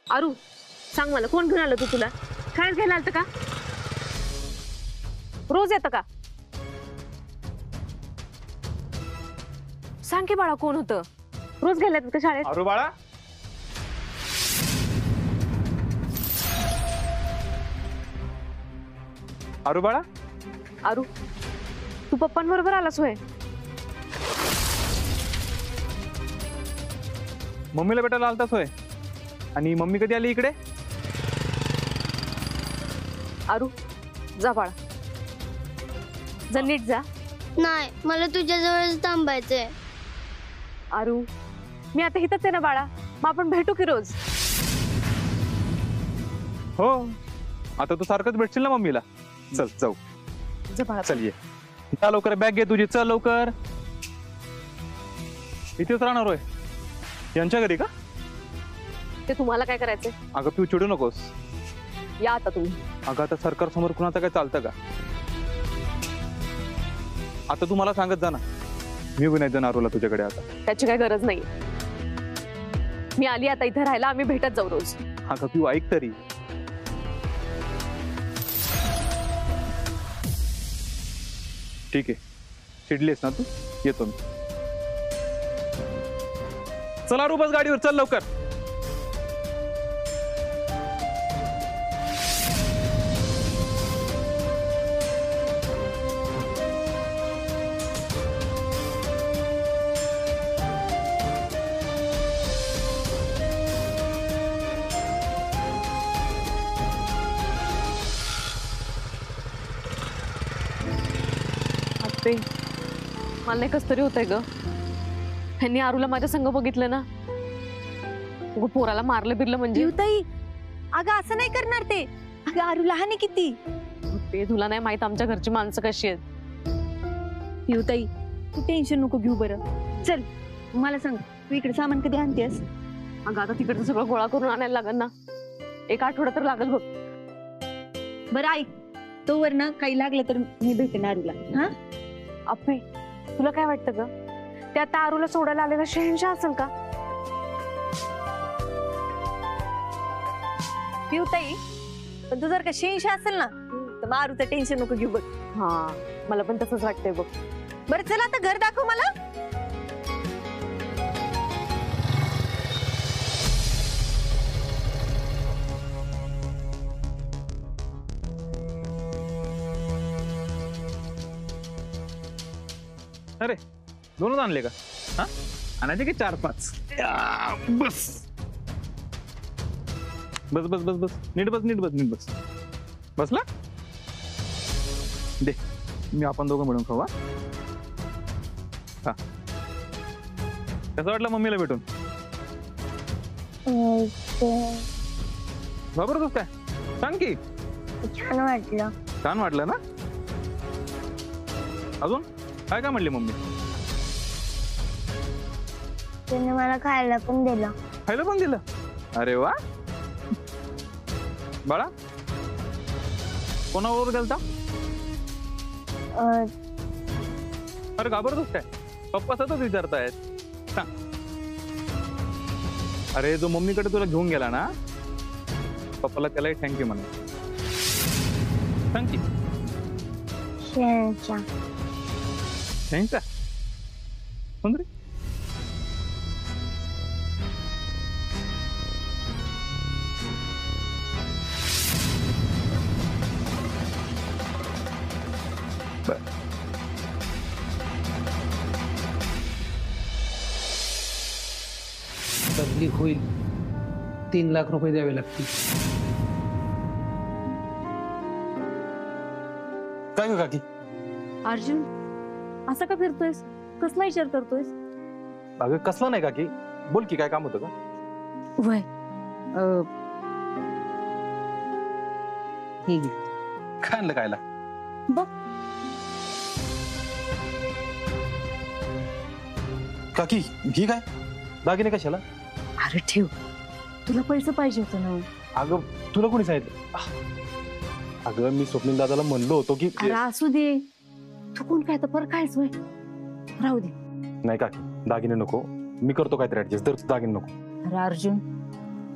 आरू सांग मला, कोण घेऊन आलं तू? तुला काय घ्यायला आलतं का? रोज येतं का? सांग की बाळा, कोण होतं? रोज घ्यायला येतात का शाळेत? आरू बाळा, आरू बाळा. आरू, तू पप्पांबरोबर आलास होय? मम्मीला भेटायला आलतास होय? आणि मम्मी कधी आली इकडे? आरू जा बाळा, जा नीट जा. नाही, मला तुझ्याजवळच थांबायचंय. आरू मी आता इथंच आहे ना बाळा, मग आपण भेटू की रोज? हो, आता तू सारखंच भेटशील ना मम्मीला. चल जाऊ. जा बाळा. चल ये, जा लवकर, बॅग घे तुझी, चल लवकर. इथेच राहणार होय? यांच्या घरी का? ते तुम्हाला काय करायचंय? अगं तू चिडू नकोस. या आता तुम्ही. अगं आता सरकार समोर कुणाचं काय चालतं का? आता तू मला सांगत जा ना, मी गुन्ह्यात जाणार आरूला तुझ्याकडे. आता त्याची काय गरज नाही. मी आली आता इथे राहायला, आम्ही भेटत जाऊ रोज. अगं तू ऐक तरी. ठीक आहे, चिडलीस ना तू, येतो मी. चल आरू, बस गाडीवर, चल लवकर. मला नाही कस तरी होतंय ग. ह्यांनी आरूला माझ्या संग बघितलं ना, पोराला मारलं बिरलं म्हणजे. ताई, अगं असं नाही करणार ते. अगं आरू लहान आहे किती. ते तुला नाही माहित आमच्या घरची माणसं कशी आहेत. ताई तू टेन्शन नको घेऊ बरं. चल मला सांग, तू इकडे सामान कधी आणतेस? अगं आता तिकडचं सगळं गोळा करून आणायला लागेल ना, एक आठवडा तर लागेल बघ. बरं ऐक, तोवर ना काही लागलं तर मी भेटेन आरूला. हा अप्पे, तुला काय वाटतं ग, ते आता आरूला सोडायला आलेला शहनशाह असेल का? ताई, पण तू जर का शेंशा असेल ना, तर मग आरूचं टेन्शन नको घेऊ बघ. हा, मला पण तसंच वाटतंय बघ. बरं चल आता घर दाखव मला. अरे दोनच आणले का? हा, आणायचे की 4-5? बस बस बस बस बस, नीट बस, नीट बस, नीट बस. बसला दे, मी आपण दोघं मिळून खाऊ. हा, कसं वाटलं मम्मीला भेटून? जबरदस्त आहे, सांग की. छान वाटलं. छान वाटलं ना? अजून काय काय म्हणली मम्मी? तिने मला खायला पण दिलं. खायला पण दिलं? अरे वा. बाळा कोणाबरोबर गेलता? अरे घाबरतोस काय? पप्पा सतत विचारतायत. सांग. अरे जो मम्मीकडे तुला घेऊन गेला ना, पप्पाला त्यालाही थँक्यू म्हणा. सांग की. शेणच्या. थँक्स. सुंदरी बदली होईल, 3 लाख रुपये द्यावे लागतील. काय ग काकी? अर्जुन असं का फिरतोयस? कसला विचार करतोयस? अगं कसलं नाही काकी, बोल की काय काम होतं का? वय हे काय आणलं खायला? बघ. काकी ही काय दागिने कशाला? अरे ठेव, तुला पैसे पाहिजे होतं ना. अगं तुला कोणी सांगितलं? अगं मी स्वप्नील दादाला म्हणलो होतो की. अरे असू दे, तू कोण काय तर पर कायच वय, राहू दे. नाही काकी दागिने नको, मी करतो काहीतरी ऍडजस्ट. दागिने नको. अरे अर्जुन,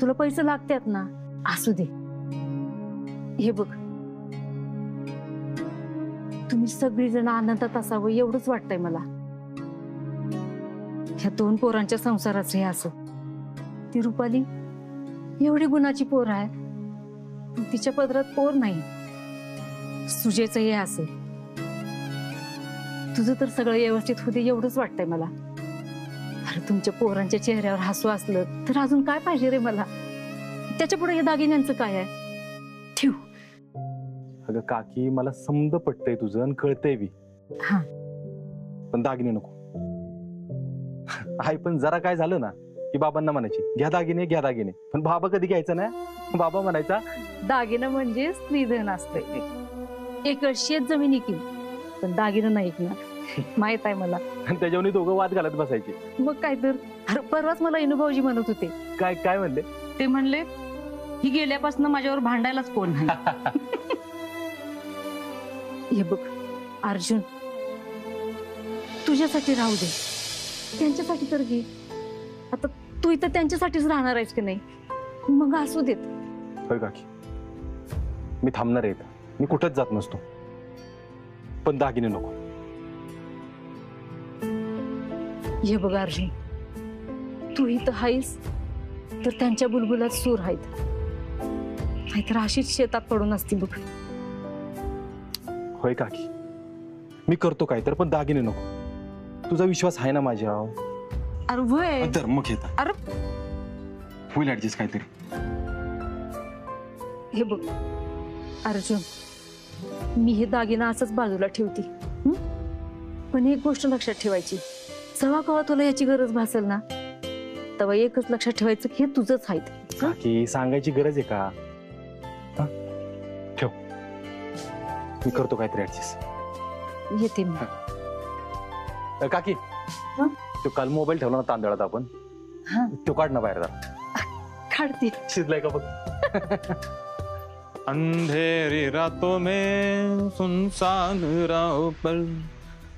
तुला पैसे लागतात ना, असू दे. हे बघ, तुम्ही सगळीजण आनंदात असावं एवढंच वाटतंय मला. ह्या 2 पोरांच्या संसाराचं हे असं. ती रुपाली एवढी गुणाची पोर आहे, पण तिच्या पदरात पोर नाही. सुजेचं हे असं. तुझं तर सगळं व्यवस्थित होते एवढंच वाटतंय मला. अरे तुमच्या पोरांच्या चेहऱ्यावर हसू असलं तर अजून काय पाहिजे रे मला. त्याच्या पुढे हे दागिन्यांचं काय आहे. ठेव. अगं काकी, मला समज पटतंय तुझं आणि कळतंय बी, हा. पण दागिने नको. आई पण जरा काय झालं ना की बाबांना म्हणायची घ्या दागिने घ्या दागिने, पण बाबा कधी घ्यायचं नाही. बाबा म्हणायचा दागिनं म्हणजे स्त्रीधन असतंय. एक शेत जमीन इकील पण दागिनं नाही ऐकणार, माहित आहे मला. आणि त्याच्यावर दोघं वाद घालत बसायचे. मग काय तर. अरे परवाच मला इनुभाऊजी म्हणत होते. काय काय म्हणले ते म्हणले ही गेल्यापासून माझ्यावर भांडायलाच कोण नाही. हे बघ अर्जुन, तुझ्यासाठी राहू दे, त्यांच्यासाठी तर घे. आता तू इथं त्यांच्यासाठीच राहणार आहेस की नाही, मग असू देत. होय काकी, मी थांबणार आहे इथं. मी कुठंच जात नसतो, पण दागिने नको. हे बघ अर्जुन, तू इथं हायस तर त्यांच्या बुलबुलात सूर आहेत, नाहीतर अशीच शेतात पडून असती बघ. होय काकी, मी करतो काय तर, पण दागिने नको. तुझा विश्वास आहे ना माझ्यावर. अरे वय तर मग येतात. अरे होईल ऍडजस्ट काहीतरी. हे बघ अर्जुन, मी हे दागिना असंच बाजूला ठेवते, पण एक गोष्ट लक्षात ठेवायची. जेव्हा केव्हा तुला याची गरज भासेल ना, तेव्हा एकच लक्षात ठेवायचं हे तुझंच आहे. काकी सांगायची गरज आहे का. हा? ठेव, मी करतो काहीतरी ऍडजस्ट. येते मी. काकी, तो काल मोबाईल ठेवला ना तांदळात आपण, हा. तो काढ ना बाहेर जरा. काढते. शिजलाय का बघ. अंधेरी रातों में सुनसान राहों पर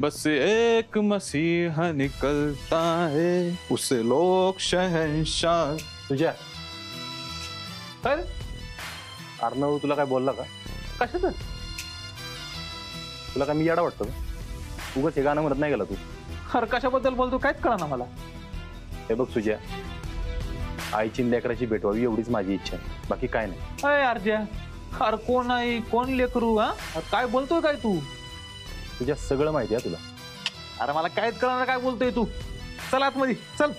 बस एक मसीहा निकलता है, उसे लोग शहंशाह. तुझ्या काय अर्णव तुला काय बोलला का. कशाचं. तुला काय मी येडा वाटतो का. उगाच हे गाणं म्हणत नाही गेला तू. अरे कशाबद्दल बोलतो काहीच कळा ना मला. हे बघ तुझ्या आईची लेकराची भेट व्हावी एवढीच माझी इच्छा आहे, बाकी काय नाही. अरे अर्ज्या, अरे कोण आई कोण लेकरू. हा काय बोलतोय काय तू. तुझ्या सगळं माहिती आहे तुला. अरे मला काहीच कळणार काय बोलतोय तू. चल आतमध्ये चल.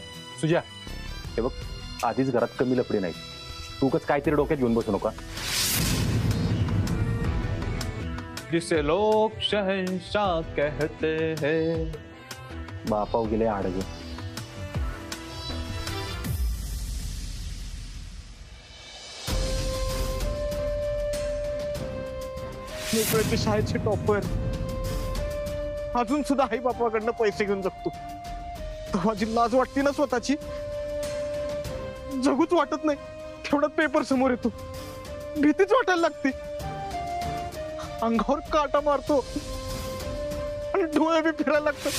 तुझ्या हे बघ, आधीच घरात कमी लपडी नाही. तू उगाच काहीतरी डोक्यात घेऊन बसू नका. जिसे लोग शहंशाह कहते हैं. बापाव गेले आडगे. मोकळ्याचे शाळेचे टॉपर अजून सुद्धा आई बापाकडनं पैसे घेऊन जगतो. तर माझी लाज वाटते ना स्वतःची, जगूच वाटत नाही. तेवढ्यात पेपर समोर येतो, भीतीच वाटायला लागते. अंगावर काटा मारतो आणि डोळे बी फिरायला लागतात.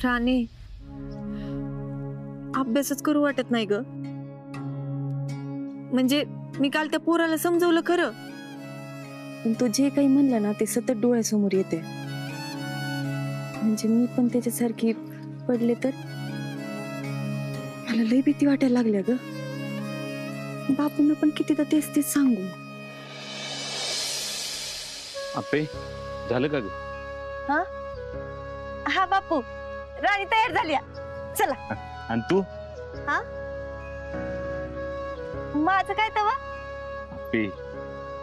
राणे, अभ्यासच करू वाटत नाही ग. म्हणजे मी काल त्या पोराला समजवलं खरं, पण तू जे काही म्हणलं ना ते सतत डोळ्यासमोर येते. म्हणजे मी पण त्याच्यासारखी पडले तर मला लई भीती वाटायला लागल्या ग. बापूंना पण कितीदा तेच तेच सांगू. आपे झालं का ग. हा हा बापू, राणी तयार झाली. चला. आणि तू. माझं काय तवा. आपे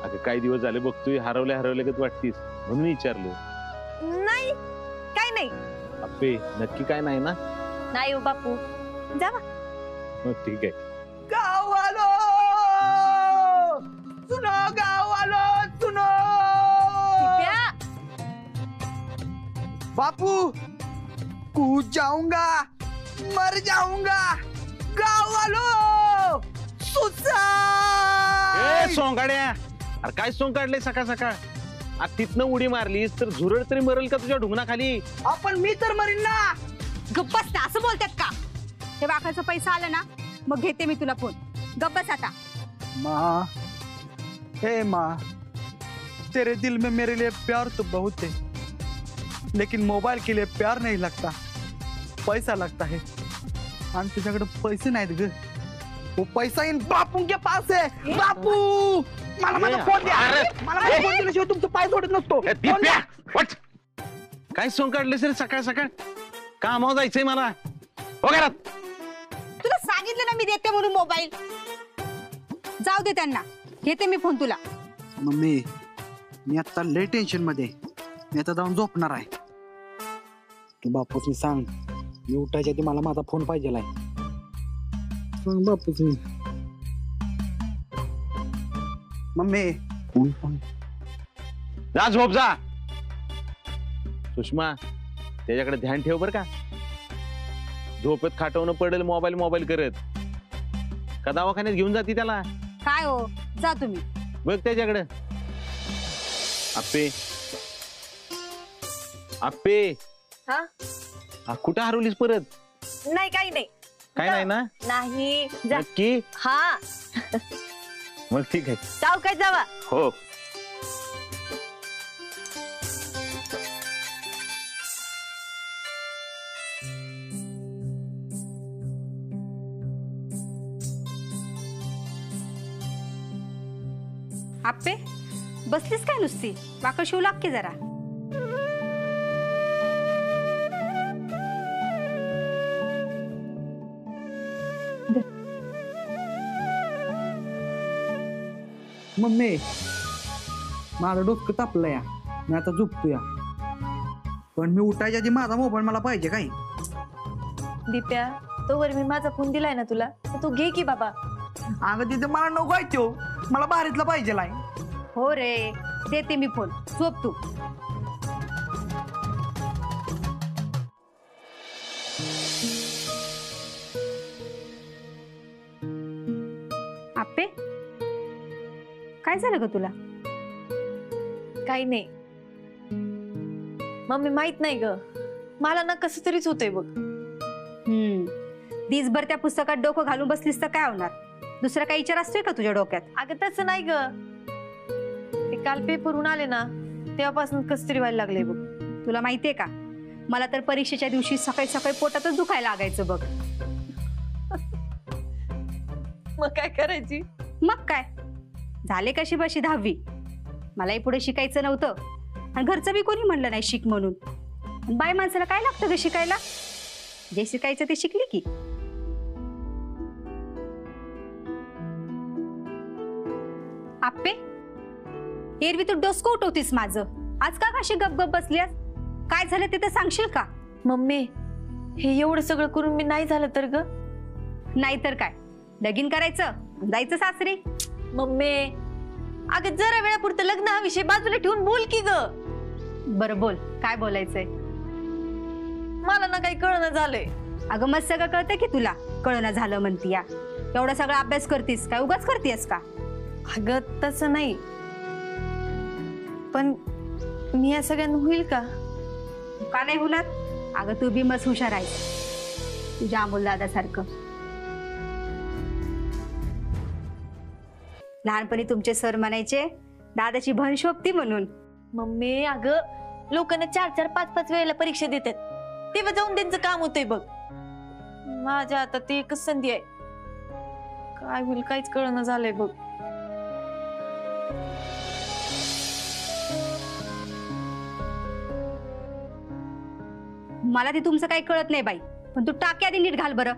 अगं काही दिवस झाले बघतोय हरवल्या गत वाटतीस, म्हणून विचारलो. नाही काय नाही. आपे नक्की काय नाही ना. नाही हो बापू, जावा. मग ठीक आहे. गावालो सुनो, गावालो सुनो. बापू कूद जाऊंगा मर जाऊंगा. गावालो ए सोंगाड्या, अरे काय सोंग काढले सकाळ सकाळ. आता तिथनं उडी मारलीस तर झुरळ तरी मरेल का तुझ्या ढुंगणाखाली. आपण मी तर मरीन ना. गप्प बस ना, असं बोलतात का. हे वाखाचा पैसा आला ना मग घेते मी तुला फोन. गप्प बस आता. माँ, हे माँ, तेरे दिल में मेरे लिए प्यार तो बहुत है, लेकिन मोबाइल के लिए प्यार नहीं लगता, पैसा लगता है. आणि तुझ्याकडे पैसे नाहीत ग. वो पैसा इन बापू के पास है. बापू, मला माझा फोन द्या. मला माझा फोन दिल्याशिवाय तुमचं पाय सोडत नसतो. फोन द्या. काय सोंग काढले सर सकाळ सकाळ? कामावर जायचंय मला. हो घरात. तुला सांगितलं ना मी देते म्हणून मोबाईल. जाऊ दे त्यांना. घेते मी फोन तुला. मम्मी, मी आता लय टेन्शन मध्ये. मी आता जाऊन झोपणार आहे. तू बापूसनी सांग, मी उठायच्या आधी मला माझा फोन पाहिजेलाय. सांग बापूसनी. मम्मी, जा झोप जा. सुषमा, त्याच्याकडे ध्यान ठेव बर का. झोपेत खाटवणं पडेल मोबाईल मोबाईल करत. का दवाखान्यात घेऊन जाती त्याला? काय हो, जा तुम्ही. बघ त्याच्याकडे. आप्पे, आप्पे. हा? कुठं हरवलीस परत? नाही काही नाही. काय नाही ना? नाही. जा. नक्की? हा. मग ठीक आहे. जाऊ काय जावा. हो. आप्पे, बसलीस काय नुसती? वाकड शिवू लाग की जरा. मम्मी, माझं डोकं तापलं या. मी आता झोपतो या. पण मी उठायच्या आधी माझा मोबाईल मला पाहिजे काय. दिप्या, तोवर मी माझा फोन दिलाय ना तुला, तर तू घे की बाबा. अगं तिथे मला नको आहे तो. मला बाहेरला पाहिजेलाय. हो रे, देते मी फोन. झोप तू. आप्पे, काय झालं ग तुला? काही नाही मम्मी, माहित नाही ग. मला ना कसं तरीच होतंय बघ. दिसभर त्या पुस्तकात डोकं घालून बसलीस तर काय होणार? दुसरा काही विचार असतोय का तुझ्या डोक्यात? अगं तसं नाही ग. ते काल पेपरहून आले ना, तेव्हापासून कसं तरी व्हायला लागले बघ. तुला माहितीये का, मला तर परीक्षेच्या दिवशी सकाळी सकाळी पोटातच दुखायला लागायचं बघ. मग काय करायची? मग काय, झाले कशी बशी 10वी. मलाही पुढे शिकायचं नव्हतं आणि घरचं बी कोणी म्हणलं नाही शिक म्हणून. बाय माणसाला काय लागतं ग शिकायला? जे शिकायचं ते शिकली की. आप्पे, एरवी तू डोसकं उठवतीस माझं. आज का काशी गपगप बसलीस? काय झालं ते तर सांगशील का? मम्मी, हे एवढं सगळं करून मी नाही झालं तर ग? नाहीतर काय, लगीन करायचं, जायचं सासरी. मम्मी अगं जरा वेळापुरतं लग्न हा विषय बाजूला ठेवून बोल की ग. बरं बोल, काय बोलायचंय? मला ना काही कळणं झालंय. अगं मग सगळं कळतंय की तुला. कळणं झालं म्हणतीया. एवढा सगळा अभ्यास करतीस काय उगाच करतीयस का? अगं तसं नाही, पण मी या सगळ्यांना होईल का? का नाही होणार? अगं तू बी मस्त हुशार आहेस तुझ्या अमोल दादासारखं. लहानपणी तुमचे सर म्हणायचे दादाची भन शोभती म्हणून. मम्मी अगं लोकांना 4-4, 5-5 वेळेला परीक्षा देतात, तेव्हा जाऊन त्यांचं काम होतंय बघ. माझ्या आता ती एकच संधी आहे. काय होईल काहीच कळणं झालंय बघ. मला ते तुमचं काही कळत नाही बाई, पण तू टाके आधी नीट घाल बरं.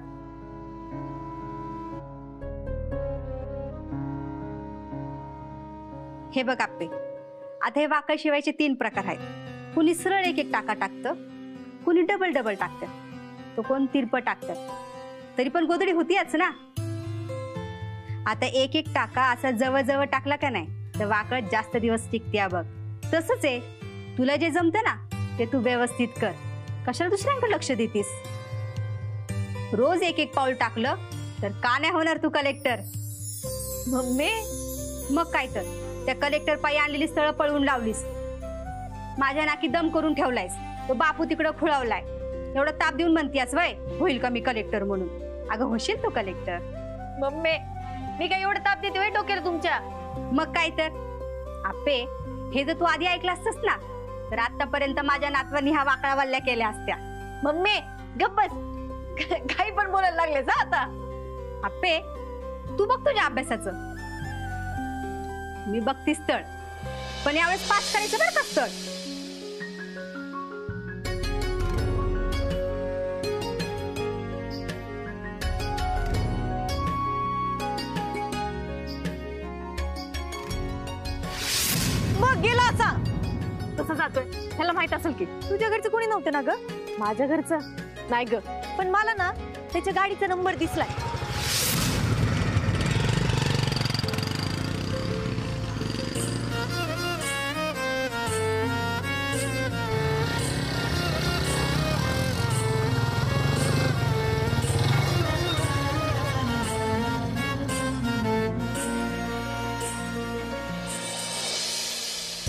हे बघ आप्पे, आता हे वाकड शिवायचे 3 प्रकार आहेत. कुणी सरळ एक टाका टाकतं, कुणी डबल डबल टाकतं, तो कोण तिरपं टाकतं. तरी पण गोधडी होतीच ना. आता एक टाका असा जवळ जवळ टाकला का नाही तर वाकड जास्त दिवस टिकते बघ. तसंच आहे, तुला जे जमतं ना ते तू व्यवस्थित कर. कशाला दुसऱ्यांकडे लक्ष देतीस? रोज एक पाऊल टाकलं तर का नाही होणार तू कलेक्टर? मम्मी मग काय तर, त्या कलेक्टर पायी आणलेली स्थळं पळवून लावलीस. माझ्या नाकी दम करून ठेवलायस. तो बापू तिकडं खुळवलाय. एवढा ताप देऊन म्हणतीयास वय होईल का मी कलेक्टर म्हणून? अगं होशील तू कलेक्टर. मम्मी मी काय एवढं ताप देते डोक्याला तुमच्या? मग काय तर आपे, हे जर तू आधी ऐकलं असतस ना तर आतापर्यंत माझ्या नातवांनी ह्या वाकळा वल्ल्या केल्या असत्या. मम्मी गप्प बस. काही पण बोलायला लागले आता. आपे, तू बघ तुझ्या अभ्यासाचं, मी बघती स्थळ, पण यावेळेस पास करायचं बरं का स्थळ. मग गेला असा तसं जातोय. ह्याला माहित असेल की तुझ्या घरचं कोणी नव्हतं ना ग? माझ्या घरचं नाही ग, पण मला ना त्याच्या गाडीचा नंबर दिसलाय.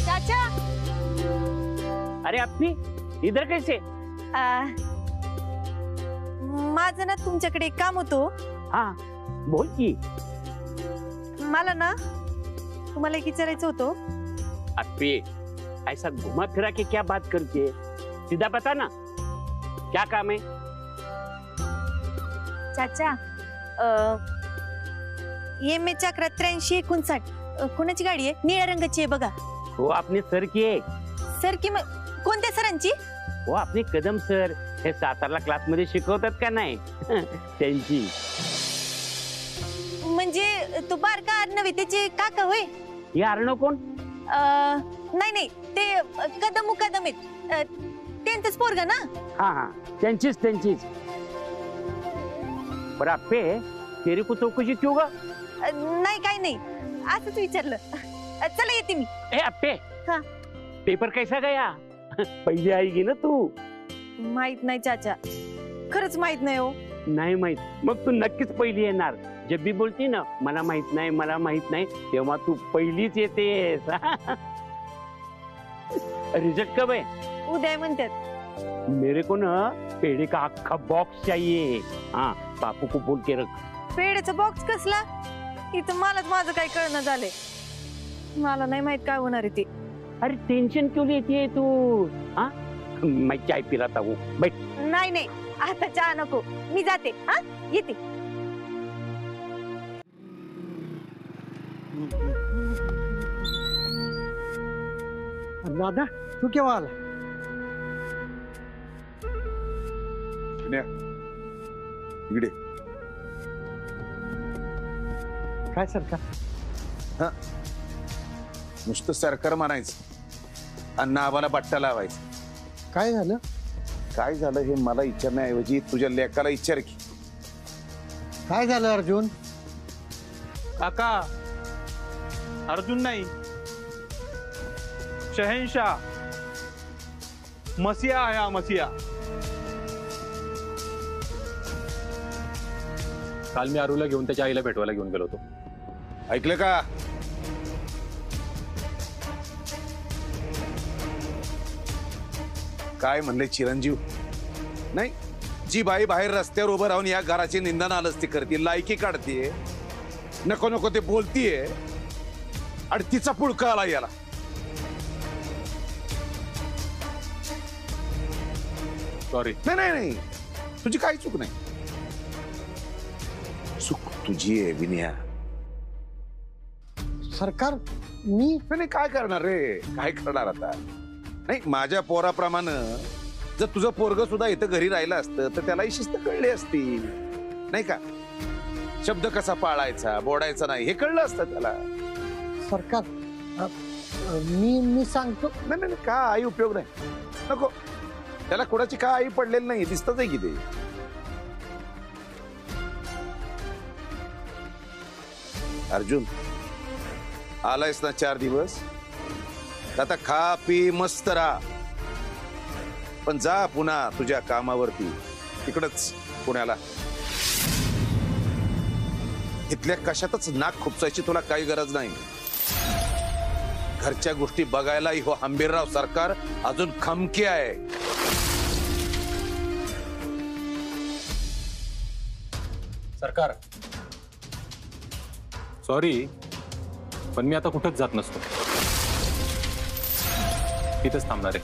चाचा, अरे अपनी इधर कैसे? माझं ना तुमच्याकडे एक काम होतो. हाँ बोल की. मला ना तुम्हाला एक विचारायचं होतं. अपनी ऐसा घुमा फिरा के क्या बात करती है? सीधा बता ना, क्या काम है? चाचा, एम एच 8359 कोणाची गाडी आहे? निळ्या रंगाची आहे बघा. वो अपने सर की है. सर की कोणत्या सरांची? वो अपने कदम सर हे सातारला क्लास मध्ये शिकवतात का नाही त्यांची. म्हणजे तो बारका नव्हे त्याचे काका होय? हे आरणं कोण? नाही नाही, ते कदम आहेत, त्यांचंच पोरगा ना. हाँ हाँ त्यांचीच. बरं अप्पे, तेरी को चौकशी क्यों ग? नाही काही नाही, असंच विचारलं. चला येते मी. ए अप्पे, हाँ पेपर कैसा गया? पहिले आएगी ना तू. माहित नाही चाचा, खरंच माहित नाही हो. नाही माहित? मग तू नक्कीच पहिली येणार. जब भी बोलती ना मला माहित नाही तेव्हा तू पहिलीच येतेस. रिजल्ट कब है? उद्या म्हणतात. मेरे को ना पेड़े का अख्खा बॉक्स चाहिए. हाँ बापू को बोल के रख. पेढ्याचा बॉक्स कसला? इथं मलाच माझं काही कळणं झालंय. मला नाही माहित काय होणार आहे ते. अरे टेंशन क्यों लेती है तू? हाँ मैं चाय पिलाता हूँ, बैठ. नाही नाही, आता चहा नको, मी जाते. हा येते. दादा तू केव्हा आला? इकडे काय सरकार? नुसतं सरकार म्हणायचं आणि नावाला बट्टा लावायचं. काय झालं? काय झालं हे मला विचारण्याऐवजी तुझ्या लेकाला विचार की. काय झालं अर्जुन? काका, अर्जुन नाही, शहनशाह मसिया आया. मसिया काल मी अरूला घेऊन त्याच्या आईला भेटवायला घेऊन गेलो होतो. ऐकलं का? काय म्हणले चिरंजीव? नाही, जी बाई बाहेर रस्त्यावर उभं राहून या घराची निंदा नालस्ती करते, लायकी काढतीये, नको नको ते बोलतीये आणि तिचा पुळका आला याला. सॉरी. नाही, तुझी काही चूक नाही. चूक तुझी आहे विनया. सरकार मी नाही काय करणार रे? काय करणार आता? नाही, माझ्या पोराप्रमाणे जर तुझं पोरग सुद्धा इथं घरी राहिलं असतं तर त्यालाही शिस्त कळली असती, नाही का? शब्द कसा पाळायचा, बोडायचा नाही हे कळलं असतं त्याला. सरकार मी सांगतो. नाही काय उपयोग नाही, नको. त्याला कोणाची काय आई पडलेली नाही, दिसतच आहे की ते. अर्जुन आलायस ना 4 दिवस, आता खा पी मस्त राहा, पण जा पुन्हा तुझ्या कामावरती तिकडच पुण्याला. इथल्या कशातच नाक खुपसायची तुला काही गरज नाही. घरच्या गोष्टी बघायलाही हो हंबीरराव सरकार अजून खमकी आहे. सरकार सॉरी, पण मी आता कुठंच जात नसतो. इथंच थांबणार आहे.